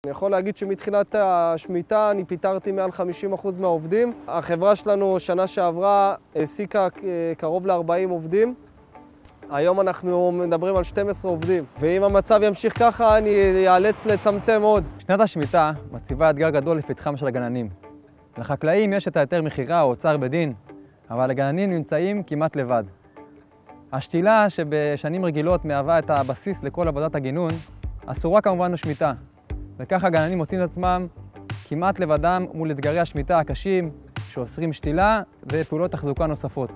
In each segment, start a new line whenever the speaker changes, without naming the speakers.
אני יכול להגיד שמתחילת השמיטה אני פיטרתי מעל 50% מהעובדים. החברה שלנו שנה שעברה העסיקה קרוב ל-40 עובדים. היום אנחנו מדברים על 12 עובדים, ואם המצב ימשיך ככה אני אאלץ לצמצם עוד.
שנת השמיטה מציבה אתגר גדול לפתחם של הגננים. לחקלאים יש את היתר מכירה או אוצר בדין, אבל הגננים נמצאים כמעט לבד. השתילה שבשנים רגילות מהווה את הבסיס לכל עבודת הגינון, אסורה כמובן בשמיטה. וכך הגננים מוצאים את עצמם כמעט לבדם מול אתגרי השמיטה הקשים שאוסרים שתילה ופעולות תחזוקה נוספות.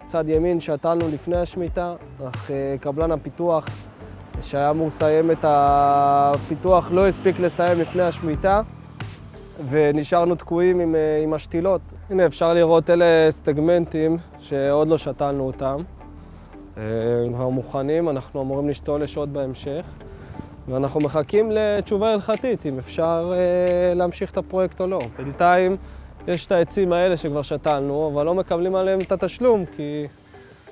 צד ימין שתלנו לפני השמיטה, אך קבלן הפיתוח שהיה אמור לסיים את הפיתוח לא הספיק לסיים לפני השמיטה, ונשארנו תקועים עם השתילות. הנה אפשר לראות אלה סטגמנטים שעוד לא שתלנו אותם. הם כבר מוכנים, אנחנו אמורים לשתול לשעות בהמשך. ואנחנו מחכים לתשובה הלכתית, אם אפשר להמשיך את הפרויקט או לא. בינתיים יש את העצים האלה שכבר שתלנו, אבל לא מקבלים עליהם את התשלום, כי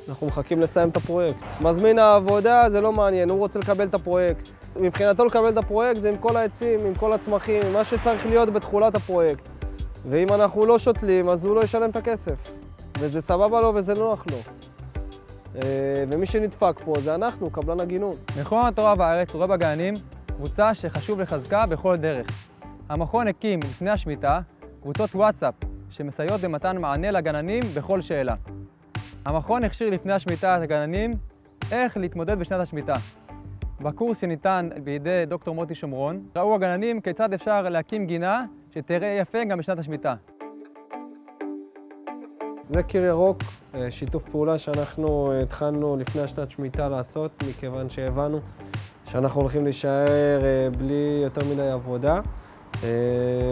אנחנו מחכים לסיים את הפרויקט. מזמין העבודה זה לא מעניין, הוא רוצה לקבל את הפרויקט. מבחינתו לקבל את הפרויקט זה עם כל העצים, עם כל הצמחים, עם מה שצריך להיות בתחולת הפרויקט. ואם אנחנו לא שותלים, אז הוא לא ישלם את הכסף. וזה סבבה לו וזה נוח לו. ומי שנדפק פה זה אנחנו, קבלן הגינון.
מכון התורה והארץ רואה בגננים קבוצה שחשוב לחזקה בכל דרך. המכון הקים לפני השמיטה קבוצות וואטסאפ שמסייעות במתן מענה לגננים בכל שאלה. המכון הכשיר לפני השמיטה את הגננים איך להתמודד בשנת השמיטה. בקורס שניתן בידי דוקטור מוטי שומרון ראו הגננים כיצד אפשר להקים גינה שתראה יפה גם בשנת השמיטה.
זה קיר ירוק, שיתוף פעולה שאנחנו התחלנו לפני השנת שמיטה לעשות, מכיוון שהבנו שאנחנו הולכים להישאר בלי יותר מדי עבודה.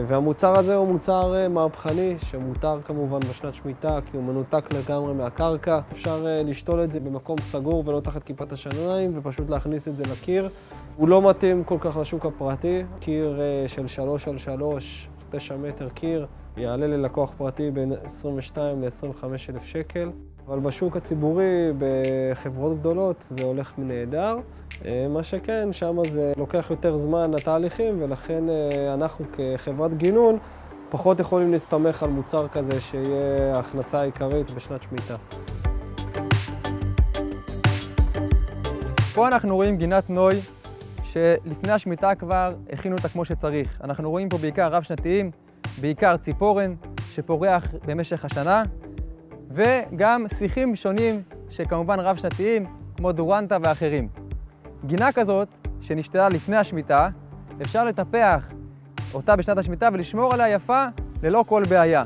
והמוצר הזה הוא מוצר מהפכני, שמותר כמובן בשנת שמיטה, כי הוא מנותק לגמרי מהקרקע. אפשר לשתול את זה במקום סגור ולא תחת כיפת השיניים, ופשוט להכניס את זה לקיר. הוא לא מתאים כל כך לשוק הפרטי. קיר של 3x3, 9 מטר קיר, יעלה ללקוח פרטי בין 22 ל-25 אלף שקל. אבל בשוק הציבורי, בחברות גדולות, זה הולך נהדר. מה שכן, שם זה לוקח יותר זמן לתהליכים, ולכן אנחנו כחברת גינון פחות יכולים להסתמך על מוצר כזה שיהיה ההכנסה העיקרית בשנת שמיטה.
פה אנחנו רואים גינת נוי שלפני השמיטה כבר הכינו אותה כמו שצריך. אנחנו רואים פה בעיקר רב-שנתיים, בעיקר ציפורן שפורח במשך השנה, וגם שיחים שונים שכמובן רב-שנתיים כמו דורנטה ואחרים. גינה כזאת שנשתלה לפני השמיטה, אפשר לטפח אותה בשנת השמיטה ולשמור עליה יפה ללא כל בעיה.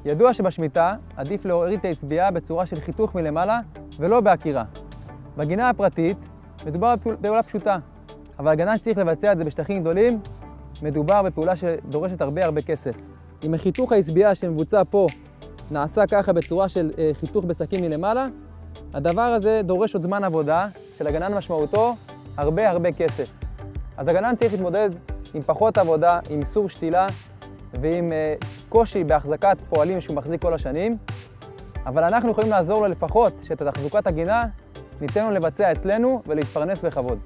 ידוע שבשמיטה עדיף להוריד את העצבייה בצורה של חיתוך מלמעלה ולא בעקירה. בגינה הפרטית מדובר בפעולה פשוטה, אבל הגנן צריך לבצע את זה בשטחים גדולים, מדובר בפעולה שדורשת הרבה כסף. אם החיתוך העצבייה שמבוצע פה נעשה ככה בצורה של חיתוך בסכין מלמעלה, הדבר הזה דורש עוד זמן עבודה של הגנן משמעותו הרבה כסף. אז הגנן צריך להתמודד עם פחות עבודה, עם איסור שתילה ועם קושי בהחזקת פועלים שהוא מחזיק כל השנים, אבל אנחנו יכולים לעזור לו לפחות שאת תחזוקת הגינה ניתן לו לבצע אצלנו ולהתפרנס בכבוד.